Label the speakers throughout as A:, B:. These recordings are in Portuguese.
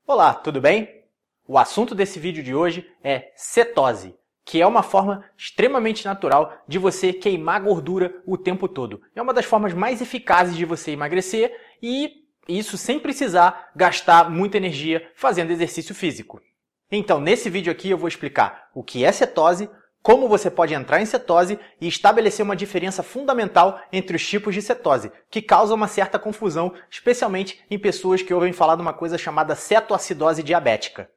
A: Olá, tudo bem? O assunto desse vídeo de hoje é cetose, que é uma forma extremamente natural de você queimar gordura o tempo todo. É uma das formas mais eficazes de você emagrecer e isso sem precisar gastar muita energia fazendo exercício físico. Então, nesse vídeo aqui eu vou explicar o que é cetose, como você pode entrar em cetose e estabelecer uma diferença fundamental entre os tipos de cetose, que causa uma certa confusão, especialmente em pessoas que ouvem falar de uma coisa chamada cetoacidose diabética.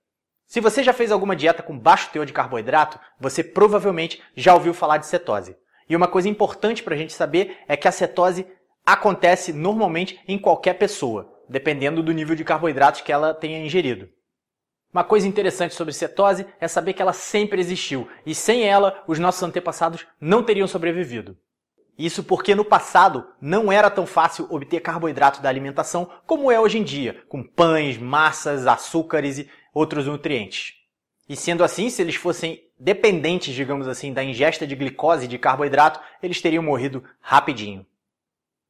A: Se você já fez alguma dieta com baixo teor de carboidrato, você provavelmente já ouviu falar de cetose. E uma coisa importante para a gente saber é que a cetose acontece normalmente em qualquer pessoa, dependendo do nível de carboidratos que ela tenha ingerido. Uma coisa interessante sobre cetose é saber que ela sempre existiu, e sem ela, os nossos antepassados não teriam sobrevivido. Isso porque no passado não era tão fácil obter carboidrato da alimentação como é hoje em dia, com pães, massas, açúcares e outros nutrientes. E sendo assim, se eles fossem dependentes, digamos assim, da ingesta de glicose e de carboidrato, eles teriam morrido rapidinho.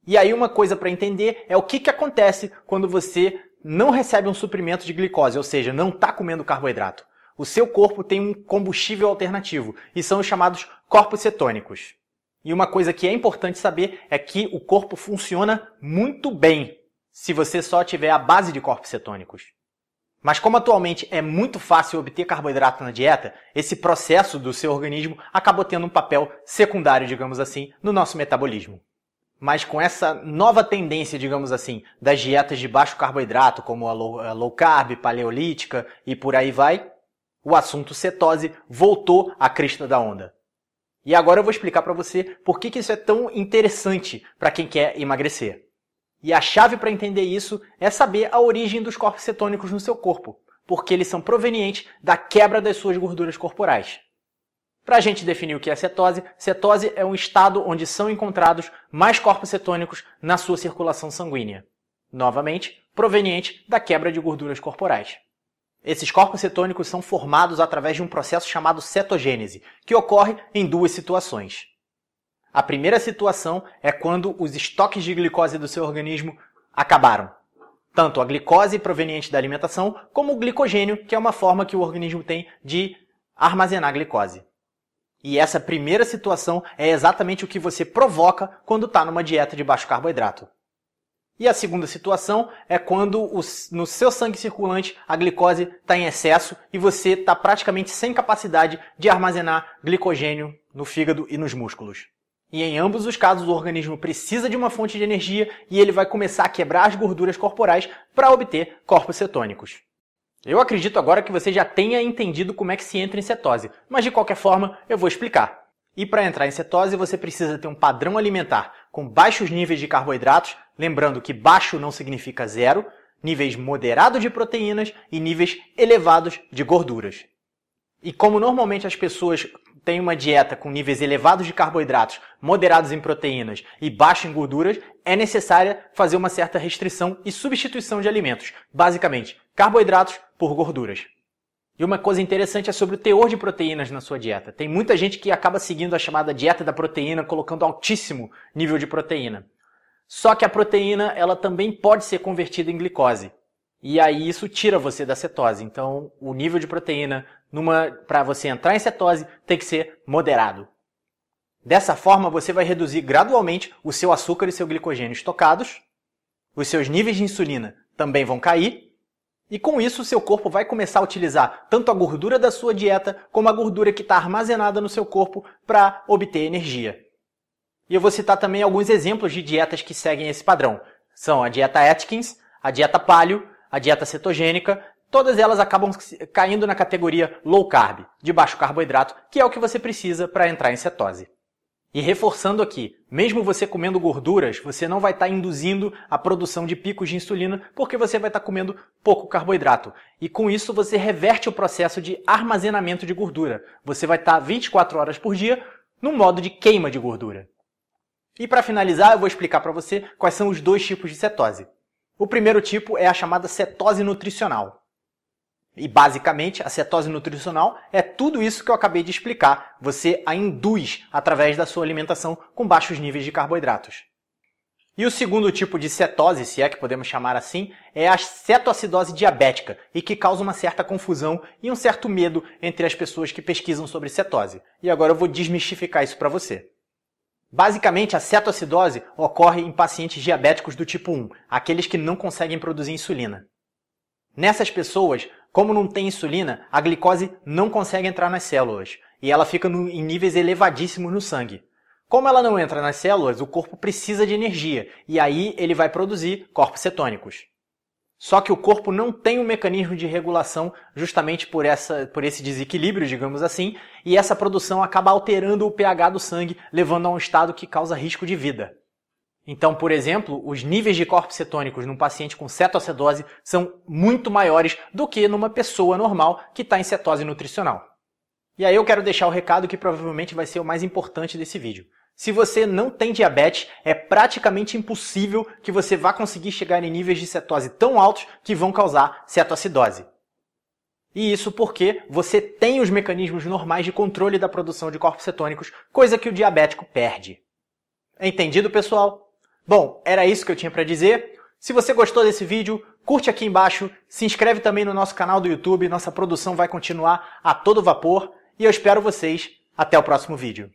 A: E aí uma coisa para entender é o que acontece quando você não recebe um suprimento de glicose, ou seja, não está comendo carboidrato. O seu corpo tem um combustível alternativo, e são os chamados corpos cetônicos. E uma coisa que é importante saber é que o corpo funciona muito bem se você só tiver a base de corpos cetônicos. Mas como atualmente é muito fácil obter carboidrato na dieta, esse processo do seu organismo acabou tendo um papel secundário, digamos assim, no nosso metabolismo. Mas com essa nova tendência, digamos assim, das dietas de baixo carboidrato, como a low carb, paleolítica e por aí vai, o assunto cetose voltou à crista da onda. E agora eu vou explicar para você por que isso é tão interessante para quem quer emagrecer. E a chave para entender isso é saber a origem dos corpos cetônicos no seu corpo, porque eles são provenientes da quebra das suas gorduras corporais. Para a gente definir o que é cetose, cetose é um estado onde são encontrados mais corpos cetônicos na sua circulação sanguínea. Novamente, proveniente da quebra de gorduras corporais. Esses corpos cetônicos são formados através de um processo chamado cetogênese, que ocorre em duas situações. A primeira situação é quando os estoques de glicose do seu organismo acabaram. Tanto a glicose proveniente da alimentação, como o glicogênio, que é uma forma que o organismo tem de armazenar glicose. E essa primeira situação é exatamente o que você provoca quando está numa dieta de baixo carboidrato. E a segunda situação é quando no seu sangue circulante a glicose está em excesso e você está praticamente sem capacidade de armazenar glicogênio no fígado e nos músculos. E em ambos os casos o organismo precisa de uma fonte de energia e ele vai começar a quebrar as gorduras corporais para obter corpos cetônicos. Eu acredito agora que você já tenha entendido como é que se entra em cetose, mas de qualquer forma eu vou explicar. E para entrar em cetose você precisa ter um padrão alimentar com baixos níveis de carboidratos, lembrando que baixo não significa zero, níveis moderados de proteínas e níveis elevados de gorduras. E como normalmente as pessoas têm uma dieta com níveis elevados de carboidratos, moderados em proteínas e baixo em gorduras, é necessária fazer uma certa restrição e substituição de alimentos, basicamente carboidratos por gorduras. E uma coisa interessante é sobre o teor de proteínas na sua dieta. Tem muita gente que acaba seguindo a chamada dieta da proteína, colocando altíssimo nível de proteína. Só que a proteína ela também pode ser convertida em glicose. E aí isso tira você da cetose. Então o nível de proteína para você entrar em cetose tem que ser moderado. Dessa forma você vai reduzir gradualmente o seu açúcar e seu glicogênio estocados, os seus níveis de insulina também vão cair, e com isso o seu corpo vai começar a utilizar tanto a gordura da sua dieta como a gordura que está armazenada no seu corpo para obter energia. E eu vou citar também alguns exemplos de dietas que seguem esse padrão. São a dieta Atkins, a dieta Paleo, a dieta cetogênica, todas elas acabam caindo na categoria low carb, de baixo carboidrato, que é o que você precisa para entrar em cetose. E reforçando aqui, mesmo você comendo gorduras, você não vai estar induzindo a produção de picos de insulina porque você vai estar comendo pouco carboidrato. E com isso você reverte o processo de armazenamento de gordura. Você vai estar 24 horas por dia no modo de queima de gordura. E para finalizar, eu vou explicar para você quais são os dois tipos de cetose. O primeiro tipo é a chamada cetose nutricional. E basicamente a cetose nutricional é tudo isso que eu acabei de explicar. Você a induz através da sua alimentação com baixos níveis de carboidratos. E o segundo tipo de cetose, se é que podemos chamar assim, é a cetoacidose diabética e que causa uma certa confusão e um certo medo entre as pessoas que pesquisam sobre cetose. E agora eu vou desmistificar isso para você. Basicamente, a cetoacidose ocorre em pacientes diabéticos do tipo 1, aqueles que não conseguem produzir insulina. Nessas pessoas, como não tem insulina, a glicose não consegue entrar nas células e ela fica em níveis elevadíssimos no sangue. Como ela não entra nas células, o corpo precisa de energia e aí ele vai produzir corpos cetônicos. Só que o corpo não tem um mecanismo de regulação justamente por esse desequilíbrio, digamos assim, e essa produção acaba alterando o pH do sangue, levando a um estado que causa risco de vida. Então, por exemplo, os níveis de corpos cetônicos num paciente com cetoacidose são muito maiores do que numa pessoa normal que está em cetose nutricional. E aí eu quero deixar o recado que provavelmente vai ser o mais importante desse vídeo. Se você não tem diabetes, é praticamente impossível que você vá conseguir chegar em níveis de cetose tão altos que vão causar cetoacidose. E isso porque você tem os mecanismos normais de controle da produção de corpos cetônicos, coisa que o diabético perde. Entendido, pessoal? Bom, era isso que eu tinha para dizer. Se você gostou desse vídeo, curte aqui embaixo, se inscreve também no nosso canal do YouTube, nossa produção vai continuar a todo vapor e eu espero vocês até o próximo vídeo.